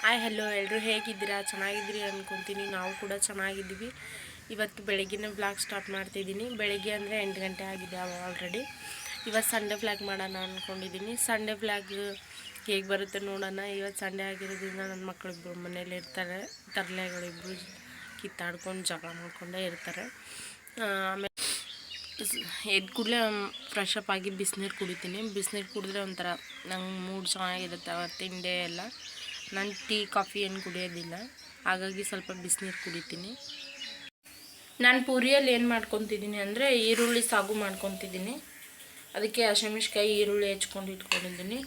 Hi hello ಎಲ್ಲರೂ ಹೇಗಿದ್ದೀರಾ? ಚೆನ್ನಾಗಿದ್ದೀರಿ ಅಂದ್ಕೊತೀನಿ. ನಾವು ಕೂಡ ಚೆನ್ನಾಗಿದ್ದೀವಿ. ಇವತ್ತು ಬೆಳಗ್ಗಿನ ವ್ಲಾಗ್ ಸ್ಟಾರ್ಟ್ ಮಾಡ್ತಿದ್ದೀನಿ. ಬೆಳಗ್ಗೆ ಅಂದರೆ 8 ಗಂಟೆ ಆಗಿದೆ ಆಲ್ರೆಡಿ. ಇವತ್ತು ಸಂಡೇ ವ್ಲಾಗ್ ಮಾಡೋಣ ಅಂದ್ಕೊಂಡಿದ್ದೀನಿ. ಸಂಡೇ ವ್ಲಾಗ್ ಹೇಗೆ ಬರುತ್ತೆ ನೋಡೋಣ. ಇವತ್ತು ಸಂಡೇ ಆಗಿರೋದ್ರಿಂದ ನನ್ನ ಮಕ್ಕಳಿಬ್ಬರು ಮನೇಲಿ ಇರ್ತಾರೆ. ತರಲೆಗಳಿಬ್ಬರು ಕಿತ್ತಾಡ್ಕೊಂಡು ಜಗಳ ಮಾಡ್ಕೊಂಡೇ ಇರ್ತಾರೆ. ಆಮೇಲೆ ಎದ್ದು ಕೂಡಲೇ ಫ್ರೆಶ್ ಅಪ್ ಆಗಿ ಬಿಸಿನೀರು ಕುಡಿತೀನಿ. ಬಿಸಿನೀರು ಕುಡಿದ್ರೆ ಒಂಥರ ನಂಗೆ ಮೂಡ್ ಚೆನ್ನಾಗಿರುತ್ತೆ. ಅವತ್ತಿನ ಡೇ ಎಲ್ಲ ನಾನು ಟೀ ಕಾಫಿ ಏನು ಕುಡಿಯೋದಿಲ್ಲ, ಹಾಗಾಗಿ ಸ್ವಲ್ಪ ಬಿಸಿನೀರು ಕುಡಿತೀನಿ. ನಾನು ಪೂರಿಯಲ್ಲಿ ಏನು ಮಾಡ್ಕೊತಿದ್ದೀನಿ ಅಂದರೆ ಈರುಳ್ಳಿ ಸಾಗು ಮಾಡ್ಕೊತಿದ್ದೀನಿ. ಅದಕ್ಕೆ ಹಸಿಮೆಣ್ಸಿಕಾಯಿ ಈರುಳ್ಳಿ ಹೆಚ್ಕೊಂಡು ಇಟ್ಕೊಂಡಿದ್ದೀನಿ.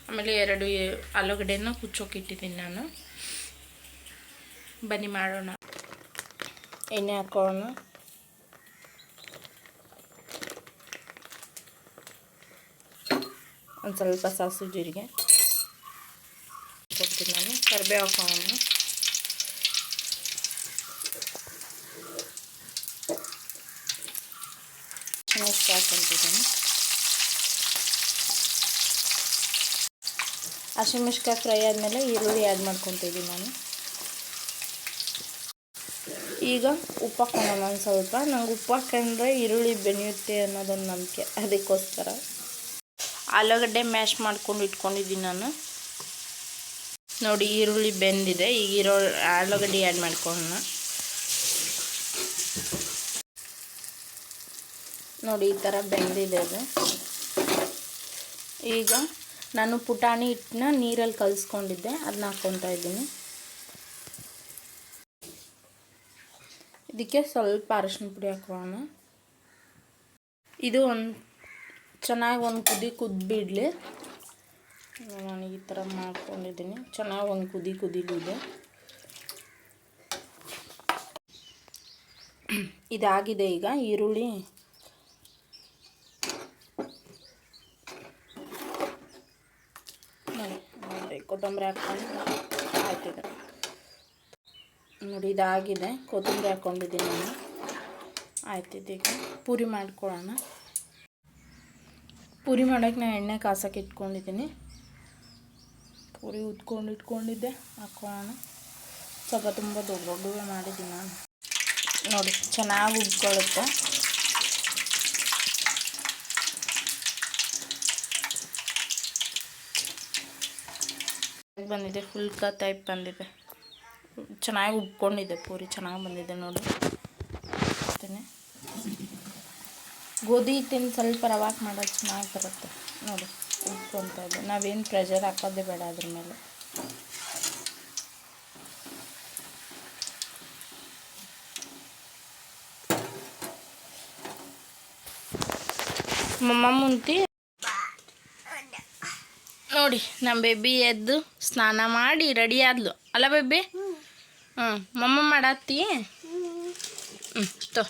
ಆಮೇಲೆ 2 ಆಲೂಗಡ್ಡೆನ ಕುಚ್ಚೋಕಿಟ್ಟಿದ್ದೀನಿ ನಾನು. ಬನ್ನಿ ಮಾಡೋಣ. ಎಣ್ಣೆ ಹಾಕೋಣ. ಒಂದು ಸ್ವಲ್ಪ ಸಾಸಿವೆ ಜೀರಿಗೆ ಕೊಡ್ತೀನಿ ನಾನು. ಕರಿಬೇವು ಹಾಕೋಣ. ಹಸಿಮೆಣ್ಸಿಕಾಯಿ ಹಾಕ್ಕೊತಿದ್ದೀನಿ. ಹಸಿಮೆಣ್ಸಿಕಾಯಿ ಫ್ರೈ ಆದಮೇಲೆ ಈರುಳ್ಳಿ ಆ್ಯಡ್ ಮಾಡ್ಕೊತಿದ್ದೀನಿ ನಾನು. ಈಗ ಉಪ್ಪು ಹಾಕೋಣ ಒಂದು ಸ್ವಲ್ಪ. ನಂಗೆ ಉಪ್ಪು ಹಾಕೊಂಡ್ರೆ ಈರುಳ್ಳಿ ಬೆಳೆಯುತ್ತೆ ಅನ್ನೋದೊಂದು ನಂಬಿಕೆ, ಅದಕ್ಕೋಸ್ಕರ. ಆಲೂಗಡ್ಡೆ ಮ್ಯಾಶ್ ಮಾಡ್ಕೊಂಡು ಇಟ್ಕೊಂಡಿದ್ದೀನಿ ನಾನು. ನೋಡಿ ಈರುಳ್ಳಿ ಬೆಂದಿದೆ. ಈಗ ಆಲೂಗಡ್ಡೆ ಆ್ಯಡ್ ಮಾಡ್ಕೊಳ್ಳೋಣ. ನೋಡಿ ಈ ಥರ ಬೆಂದಿದೆ ಅದು. ಈಗ ನಾನು ಪುಟಾಣಿ ಹಿಟ್ಟನ್ನ ನೀರಲ್ಲಿ ಕಲಿಸ್ಕೊಂಡಿದ್ದೆ, ಅದನ್ನ ಹಾಕ್ಕೊತಾ ಇದ್ದೀನಿ. ಇದಕ್ಕೆ ಸ್ವಲ್ಪ ಅರಶಿನ ಪುಡಿ ಹಾಕೋಣ. ಇದು ಚೆನ್ನಾಗಿ ಒಂದು ಕುದಿಬಿಡಲಿ. ನಾನು ಈ ಥರ ಮಾಡ್ಕೊಂಡಿದ್ದೀನಿ. ಚೆನ್ನಾಗಿ ಒಂದು ಕುದಿಲಿದೆ. ಇದಾಗಿದೆ. ಈಗ ಈರುಳ್ಳಿ ನೋಡಿ ಕೊತ್ತಂಬರಿ ಹಾಕ್ಕೊಂಡು ಆಯ್ತಿದೆ. ನೋಡಿ ಇದಾಗಿದೆ. ಕೊತ್ತಂಬರಿ ಹಾಕ್ಕೊಂಡಿದ್ದೀನಿ ನಾನು. ಆಯ್ತಿದೆ. ಈಗ ಪೂರಿ ಮಾಡ್ಕೊಳ್ಳೋಣ. ಪೂರಿ ಮಾಡೋಕ್ಕೆ ನಾನು ಎಣ್ಣೆ ಕಾಸಕ್ಕೆ ಇಟ್ಕೊಂಡಿದ್ದೀನಿ. ಪೂರಿ ಇಟ್ಕೊಂಡಿದ್ದೆ ಹಾಕೋಣ. ಸ್ವಲ್ಪ ತುಂಬ ದೊಡ್ಡವೇ ಮಾಡಿದ್ದೀನಿ ನಾನು. ನೋಡಿ ಚೆನ್ನಾಗಿ ಉದ್ಕೊಳ್ಳುತ್ತೆ. ಬಂದಿದೆ, ಫುಲ್ ಟೈಪ್ ಬಂದಿದೆ. ಚೆನ್ನಾಗಿ ಉಬ್ಕೊಂಡಿದೆ. ಪೂರಿ ಚೆನ್ನಾಗಿ ಬಂದಿದೆ ನೋಡಿ. ಗೋಧಿ ಹಿಟ್ಟಿನ ಸ್ವಲ್ಪ ರವಾಕ್ ಮಾಡೋದು ಚೆನ್ನಾಗಿ ಬರುತ್ತೆ ನೋಡಿ. ಉಬ್ಕೊತಾ ಇದೆ. ನಾವೇನು ಪ್ರೆಷರ್ ಹಾಕೋದೇ ಬೇಡ ಅದ್ರ ಮೇಲೆ. ಮುಂತಿ ನೋಡಿ ನಮ್ಮ ಬೇಬಿ ಎದ್ದು ಸ್ನಾನ ಮಾಡಿ ರೆಡಿ ಆದ್ಲು ಅಲ್ಲ ಬೇಬಿ? ಮಮ್ಮ ಮಾಡತ್ತಿ. ತೋ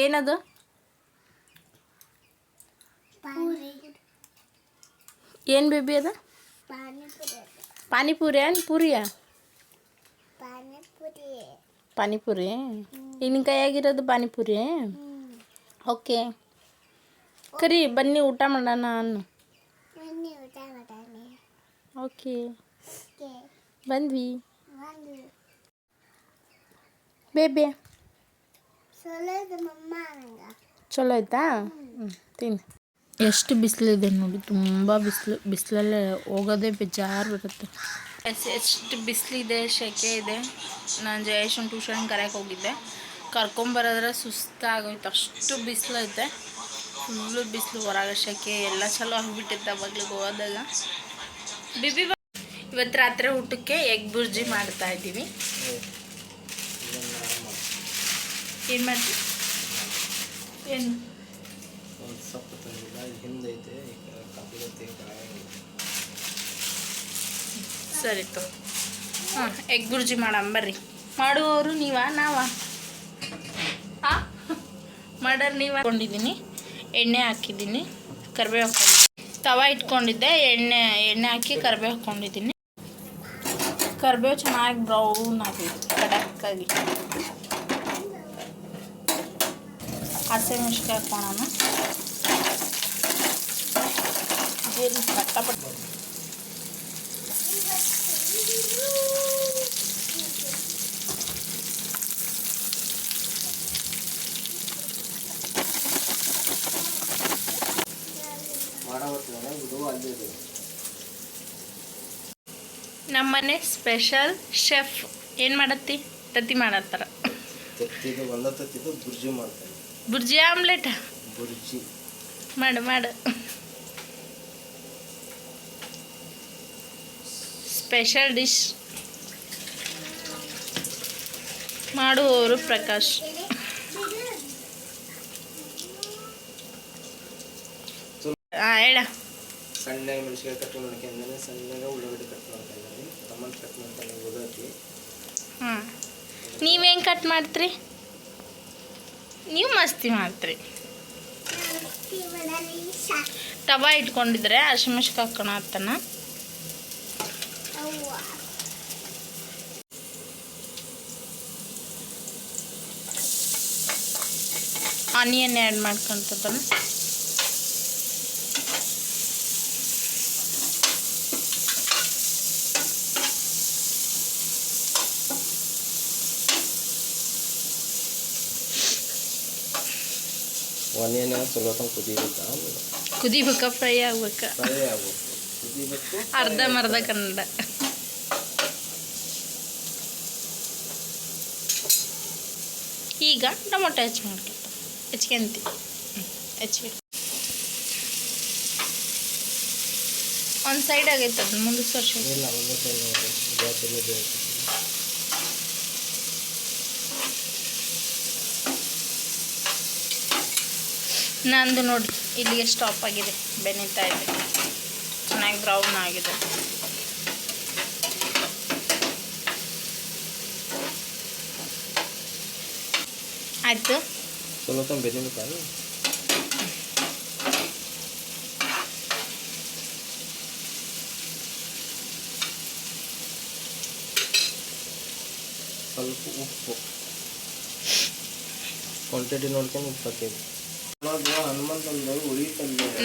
ಏನದು? ಏನು ಬೇಬಿ ಅದು? ಪಾನಿಪುರಿ. ಏನು ಪೂರಿಯ? ಪಾನಿಪುರಿ. ಈಗ ನಿನ್ನ ಕೈಯಾಗಿರೋದು ಪಾನಿಪುರಿ? ಓಕೆ ಕರಿ, ಬನ್ನಿ ಊಟ ಮಾಡೋಣ ಅನ್ನು. ಓಕೆ ಬಂದ್ವಿ ಬೇಬಿ. ಚಲೋ ಆಯ್ತಾ? ತಿನ್ನು. ಎಷ್ಟು ಬಿಸಿಲಿದೆ ನೋಡಿ. ತುಂಬ ಬಿಸಿಲಲ್ಲೇ ಹೋಗೋದೇ ಬೇಜಾರು ಬರುತ್ತೆ. ಎಷ್ಟು ಬಿಸಿಲಿದೆ, ಸೆಕೆ ಇದೆ. ನಾನು ಜಯೇಶನ್ ಟ್ಯೂಷನ್ ಕರೆಯೋಕೆ ಹೋಗಿದ್ದೆ. ಕರ್ಕೊಂಬರೋದ್ರೆ ಸುಸ್ತಾಗೋಯ್ತು. ಅಷ್ಟು ಬಿಸಿಲೈತೆ. ಫುಲ್ಲು ಬಿಸಿಲು, ಹೊರಗೆ ಸೆಕೆ ಎಲ್ಲ ಚಲೋ ಆಗಿಬಿಟ್ಟಿತ್ತು ಅವಾಗಲಿಗೆ ಹೋದಾಗ. ಬಿಬಿ ಇವತ್ತು ರಾತ್ರಿ ಊಟಕ್ಕೆ ಎಗ್ ಬುರ್ಜಿ ಮಾಡ್ತಾಯಿದ್ದೀವಿ. ಏನು ಮಾಡ್ತೀವಿ? ಏನು ಸರಿ ತೋ. ಎಗ್ ಬುರ್ಜಿ ಮಾಡಮ್ಮ ಬರ್ರಿ. ಮಾಡುವವರು ನೀವಾ ನಾವಾ? ಮಾಡೋರು ನೀವು. ಹಾಕ್ಕೊಂಡಿದ್ದೀನಿ, ಎಣ್ಣೆ ಹಾಕಿದ್ದೀನಿ, ಕರಿಬೇವು ಹಾಕ್ಕೊಂಡಿದ್ದೀನಿ. ತವ ಇಟ್ಕೊಂಡಿದ್ದೆ, ಎಣ್ಣೆ ಹಾಕಿ ಕರಿಬೇವು ಹಾಕ್ಕೊಂಡಿದ್ದೀನಿ. ಕರಿಬೇವು ಚೆನ್ನಾಗಿ ಬ್ರೌನ್ ಆಗಿ ಕಡಕ್ಕಾಗಿ. ಹಸಿಮೆಣ್ಸಿಕಾಯಿ ಹಾಕೋಣ. ಏನು ಕಷ್ಟಪಟ್ಟು ನಮ್ಮನೆ ಸ್ಪೆಷಲ್ ಶೆಫ್ ಏನು ಮಾಡತ್ತಿ? ತತ್ತಿ ಮಾಡತ್ತಾರ. ಬುರ್ಜಿ ಆಮ್ಲೆಟ್ ಮಾಡು ಮಾಡು. ಸ್ಪೆಷಲ್ ಡಿಶ್ ಮಾಡುವವರು ಪ್ರಕಾಶ್. ಹೇಳ. ಸಣ್ಣಗೆ ಮೆಣಸಿನಕಾಯಿ ಕಟ್ ಮಾಡ್ಕೊಂಡ್ರೆ, ಸಣ್ಣಗೆ ಉಳ್ಳಾಗಡ್ಡಿ ಕಟ್ ಮಾಡ್ಕೊಂಡ್ರೆ, ಟೊಮೆಟೊ ಕಟ್ ಮಾಡ್ಕೊಂಡ್ರೆ, ಉಳ್ಳಾಗಡ್ಡಿ. ಹಾಂ, ನೀವು ಹೆಂಗೆ ಕಟ್ ಮಾಡ್ತೀರಿ? ನೀವು ಮಸ್ತಿ ಮಾಡ್ತೀರಿ. ತವಾ ಇಟ್ಕೊಂಡಿದ್ರೆ ಹಸಿಮೆಣ್ಸಿನ್ಕಾಯಿ ಹಾಕೋಣ ಅಂತನ. Onion add ಮಾಡ್ಕೊಂತದನ್ನ. ಆನಿಯನ್ ಸ್ವಲ್ಪ ಕುದಿಬೇಕಾ? ಫ್ರೈ ಆಗ್ಬೇಕಾ? ಅರ್ಧ ಮರ್ಧ ಕನ್ನಡ. ಈಗ ಟೊಮೊಟೊ ಹೆಚ್ಕೊಂತಿ. ಒಂದು ಸೈಡ್ ಆಗೈತೆ, ಅದು ಮುಂದೆ ವರ್ಷ. ನಂದು ನೋಡಿ ಇಲ್ಲಿಗೆ ಸ್ಟಾಪ್ ಆಗಿದೆ, ಬೆನೀತಾ ಇದೆ. ಚೆನ್ನಾಗಿ ಬ್ರೌನ್ ಆಗಿದೆ. ಆಯಿತು. ಸ್ವಲ್ಪ ಬೆನಿಬೇಕಾದ್ರೆ ಸ್ವಲ್ಪ ಉಪ್ಪು ಕ್ವಾಂಟಿಟಿ ನೋಡ್ಕೊಂಡು ಉಪ್ಪು ಹಾಕಿ.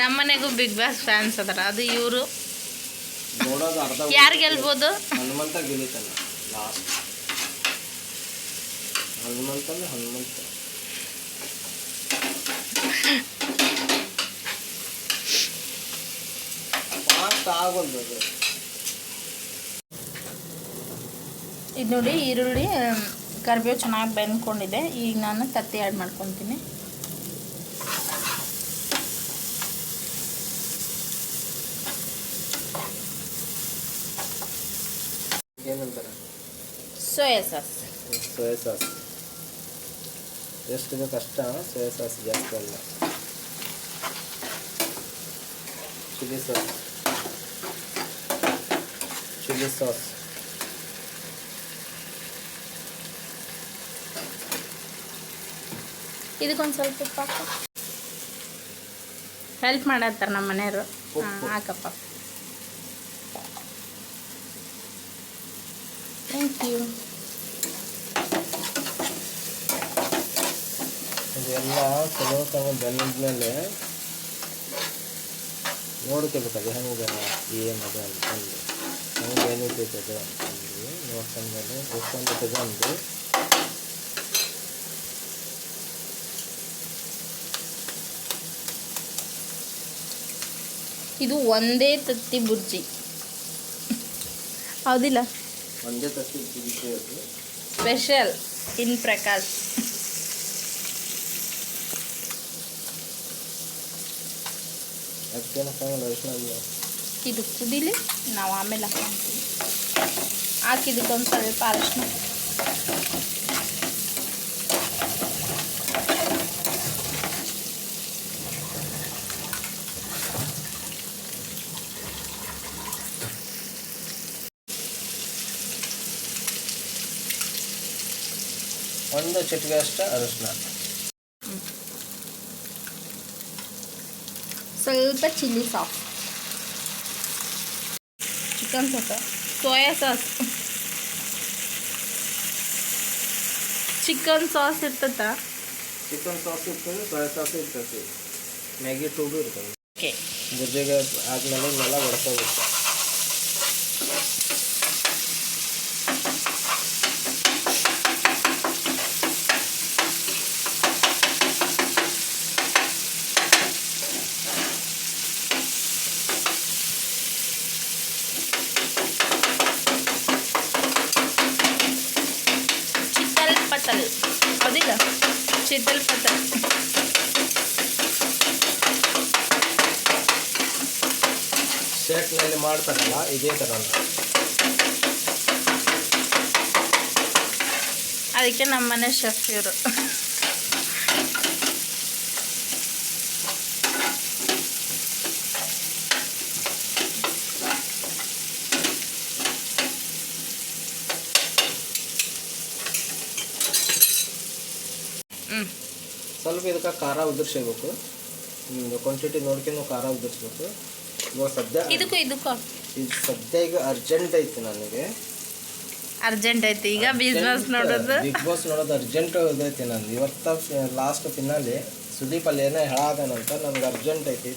ನಮ್ಮನೆಗೂ ಬಿಗ್ ಬಾಸ್ ಫ್ಯಾನ್ಸ್ ಅದಾರ. ಅದು ಇವರು ಯಾರು ಗೆಲ್ಬೋದು? ಹನುಮಂತ ಗೆಲ್ಲಿತಾನ ಲಾಸ್ಟ್. ಹನುಮಂತ ಇದು ನೋಡಿ, ಈರುಳ್ಳಿ ಕರಿಬೇವು ಚೆನ್ನಾಗಿ ಬೆಂದ್ಕೊಂಡಿದೆ. ಈಗ ನಾನು ತತ್ತಿ ಆ್ಯಡ್ ಮಾಡ್ಕೊತೀನಿ. ಏನಂತಾರೆ? Soya sauce. ಎಷ್ಟು ಬೇಕು ಅಷ್ಟ. ಸೋಯಾ ಸಾಸ್ ಜಾಸ್ತಿ ಅಲ್ಲ. Chilli sauce. ಇದಕ್ಕೊಂದು ಸ್ವಲ್ಪ ಉಪ್ಪು ಹಾಕು. ಹೆಲ್ಪ್ ಮಾಡತ್ತಾರೆ ನಮ್ಮ ಮನೆಯವರು. ಹಾಕಪ್ಪ. Thank you. ಇದೆಲ್ಲ ಚಲೋ ಬೆಂದ್ಮೇಲೆ ನೋಡ್ಕೋಬೇಕು ಅದು ಹೆಂಗೆ ಏನದು ಅಂತಂದು ಹೆಂಗೆ ಬೆನಿತೈತದು ಅಂತಂದು ನೋಡ್ಕೊಂಡ್ಮೇಲೆ ಉಪ್ಪನ್ನು ತಗೊಂಡು ಇದು ಒಂದೇ ತತ್ತಿ ಬುರ್ಜಿ, ಹೌದಿಲ್ಲ? ಒಂದೇ ತತ್ತಿ ಬುರ್ಜಿ ಸ್ಪೆಷಲ್ ಇನ್ ಪ್ರಕಾಶ್. ಇದು ಕುದಿಲಿ, ನಾವು ಆಮೇಲೆ ಹಾಕ್ತೀವಿ. ಹಾಕಿದ್ದಕ್ಕೊಂದು ಸ್ವಲ್ಪ ಅರಶಿನ. ಒಂದು ಚಿಟಿಕೆ ಅಷ್ಟು ಅರಶಿನ, ಸ್ವಲ್ಪ chilli sauce, chicken sauce, soya sauce. Chicken sauce ಇರ್ತದ, ಚಿಕನ್ ಸಾಸ್ ಇರ್ತದೆ, ಸೋಯಾ ಸಾಸ್ ಇರ್ತದೆ, ಮ್ಯಾಗಿ ಟೂಬು ಇರ್ತದೆ. ಓಕೆ. ಬುರ್ಜಿಗೆ ಆದಮೇಲೆ ಇನ್ನೆಲ್ಲ ಒಡ್ಕೋಬೇಕು. ಚಿತ್ತಲ್ ಪತಲ್ ಹೌದಿಲ್ಲ, ಚಿತ್ತಲ್ ಪತಲ್. ಶೇಕ್ನಲ್ಲಿ ಮಾಡ್ತಾರಲ್ಲ ಇದೇ ಥರ. ಅದಕ್ಕೆ ನಮ್ಮನೆ ಶೆಫ್ ಇವರು. ಸ್ವಲ್ಪ ಇದಕ್ಕೆ ಖಾರ ಉದುರಿಸಬೇಕು. ಕ್ವಾಂಟಿಟಿ ನೋಡ್ಕೊಂಡು ಖಾರ ಉದುರಿಸ್ಬೇಕು. ಇವಾಗ ಸದ್ಯ ಇದಕ್ಕೂ ಇದು ಸದ್ಯ ಈಗ ಅರ್ಜೆಂಟ್ ಐತಿ ನನಗೆ. ಅರ್ಜೆಂಟ್ ಐತಿ ಈಗ ಬಿಗ್ ಬಾಸ್ ನೋಡೋದು. ಬಿಗ್ ಬಾಸ್ ನೋಡೋದು ಅರ್ಜೆಂಟ್ ಇದೈತಿ ನಂದು. ಇವತ್ತು ಲಾಸ್ಟ್ ಫಿನಾಲಿ ಸುದೀಪ್ ಅಲ್ಲಿ ಏನೋ ಹೇಳಾದನಂತ ನನಗೆ ಅರ್ಜೆಂಟ್ ಐತಿ.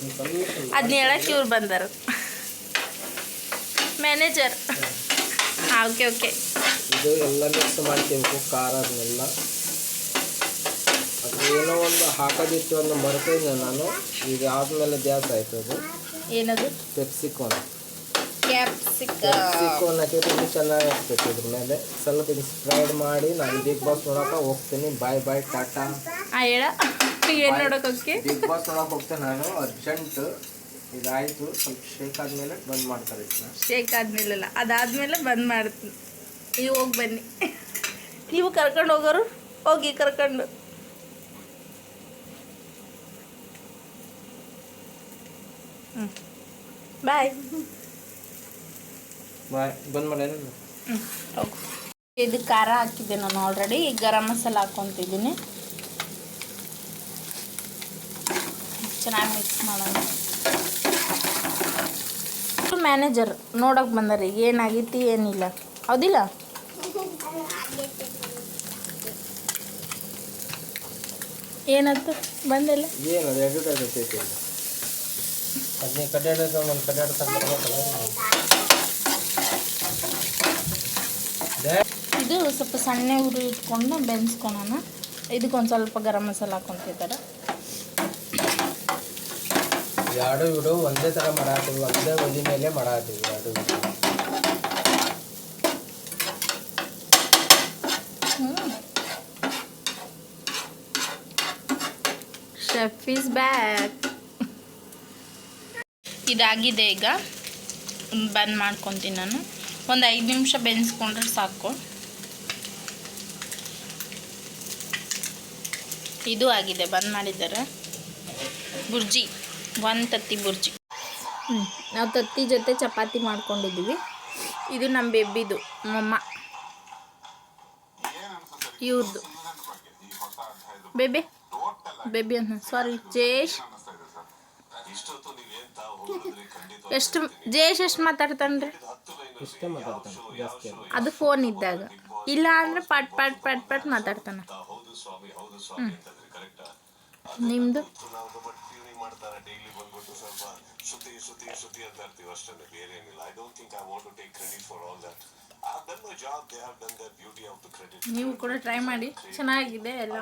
ಅದನ್ನ ಹೇಳಕ್ಕೆ ಇವ್ರು ಬಂದರು, ಮ್ಯಾನೇಜರ್. Okay okay. ಇದು ಎಲ್ಲ ಮಿಕ್ಸ್ ಮಾಡ್ಕೋಬೇಕು ಖಾರ ಅದನ್ನೆಲ್ಲ. ಅದು ಏನೋ ಒಂದು ಹಾಕೋದಿತ್ತು ಒಂದು ಮರ್ತಿದ್ದೆ ನಾನು. ಈಗ ಆದಮೇಲೆ ದ್ಯಾಸ್ ಆಯಿತು. ಅದು ಏನದು? ಪೆಪ್ಸಿಕೋನ್. ಕ್ಯಾಪ್ಸಿಕಮ್ ಹಾಕಿದ್ರೆ ಇನ್ನೂ ಚೆನ್ನಾಗಿ ಆಗ್ತೈತೆ. ಇದ್ರ ಮೇಲೆ ಸ್ವಲ್ಪ ಇದು ಸ್ಪ್ರೆಡ್ ಮಾಡಿ ನಾನು ಬಿಗ್ ಬಾಸ್ ನೋಡೋಕೆ ಹೋಗ್ತೀನಿ. ಬಾಯ್ ಬಾಯ್ ಟಾಟಾ. ಹೇಳ ಏನು ನೋಡೋಕೆ ಹೋಗಿ? ಬಿಗ್ ಬಾಸ್ ನೋಡೋಕೆ ಹೋಗ್ತೇನೆ ನಾನು. ಅರ್ಜೆಂಟ್ ಇದಾಯಿತು. ಸ್ವಲ್ಪ ಶೇಕ್ ಆದಮೇಲೆ ಬಂದ್ ಮಾಡ್ತಾರೆ. ಶೇಕ್ ಆದ್ಮೇಲಲ್ಲ, ಅದಾದ್ಮೇಲೆ ಬಂದ್ ಮಾಡ್ತೀನಿ. ನೀವು ಹೋಗಿ ಬನ್ನಿ. ನೀವು ಕರ್ಕೊಂಡು ಹೋಗೋರು ಹೋಗಿ ಕರ್ಕೊಂಡು. ಬಾಯ್ ಬಾಯ್. ಬಂದ್ ಮಾಡೇನು? ಹೋಗು. ಇದು ಖಾರ ಹಾಕಿದ್ದೆ ನಾನು ಆಲ್ರೆಡಿ. ಈಗ ಗರಂ ಮಸಾಲ ಹಾಕ್ಕೊತಿದ್ದೀನಿ. ಚೆನ್ನಾಗಿ ಮಿಕ್ಸ್ ಮಾಡೋಣ. ಮ್ಯಾನೇಜರ್ ನೋಡೋಕೆ ಬಂದಾರೆ ಏನಾಗೈತಿ ಏನಿಲ್ಲ, ಹೌದಿಲ್ಲ? ಏನಂತ ಬಂದಿಲ್ಲ. ಏನದು ಅಡ್ವರ್ಟೈಸ್ ಐತಿ. ಅದನ್ನ ಕಡ್ಡಾಡೋದು ಒಂದು ಕಡ್ಡಾಡ ತಗೊಂಡ್ಬರ್ಬೇಕಲ್ಲ. ಇದು ಸ್ವಲ್ಪ ಸಣ್ಣ ಉರಿ ಇಟ್ಕೊಂಡು ಬೆನ್ಸ್ಕೊಳೋಣ. ಇದಕ್ಕೊಂದು ಸ್ವಲ್ಪ ಗರಂ ಮಸಾಲ ಹಾಕ್ಕೊತಿದ್ದಾರೆ. ಎರಡು ವಿಡು ಒಂದೇ ಥರ ಮಾಡಾತೀವಿ, ಒಂದೇ ಒಲಿ ಮೇಲೆ ಮಾಡಾತೀವಿ ಎರಡು ವಿಡು. Chef is back. ಇದಾಗಿದೆ. ಈಗ ಬಂದ್ ಮಾಡ್ಕೊತೀನಿ ನಾನು. ಒಂದು 5 ನಿಮಿಷ ಬೆನ್ಸ್ಕೊಂಡ್ರೆ ಸಾಕು. ಇದು ಆಗಿದೆ, ಬಂದ್ ಮಾಡಿದ್ದಾರೆ. ಬುರ್ಜಿ, 1 ತತ್ತಿ ಬುರ್ಜಿ. ನಾವು ತತ್ತಿ ಜೊತೆ ಚಪಾತಿ ಮಾಡ್ಕೊಂಡಿದ್ದೀವಿ. ಇದು ನಮ್ಮ ಬೇಬಿದು ಮಮ್ಮ, ಇವ್ರದ್ದು ಬೇಬಿ ಬೇಬಿ ಅಂತ. ಸಾರಿ ಜೇಶ್. ಎಷ್ಟು ಜೇಶ್ ಎಷ್ಟು ಮಾತಾಡ್ತಾನ್ರಿ? ಇಷ್ಟೇ ಮಾತಾಡ್ತಾನೆ ಜಾಸ್ತಿ. ಅದು ಫೋನ್ ಇದ್ದಾಗ. ಇಲ್ಲ ಅಂದರೆ ಪಟ್ ಪಟ್ ಪಟ್ ಪಟ್ ಮಾತಾಡ್ತಾನೆ. ನಿಮ್ಮದು ನೀವು ಕೂಡ ಟ್ರೈ ಮಾಡಿ, ಚೆನ್ನಾಗಿದೆ ಎಲ್ಲ.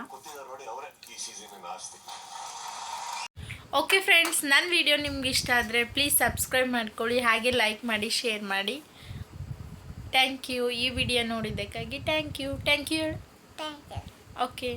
ಓಕೆ ಫ್ರೆಂಡ್ಸ್, ನನ್ನ ವಿಡಿಯೋ ನಿಮ್ಗೆ ಇಷ್ಟ ಆದರೆ ಪ್ಲೀಸ್ ಸಬ್ಸ್ಕ್ರೈಬ್ ಮಾಡ್ಕೊಳ್ಳಿ, ಹಾಗೆ ಲೈಕ್ ಮಾಡಿ, ಶೇರ್ ಮಾಡಿ. Thank you. ಈ ವಿಡಿಯೋ ನೋಡಿದ್ದಕ್ಕಾಗಿ ಥ್ಯಾಂಕ್ ಯು. ಓಕೆ.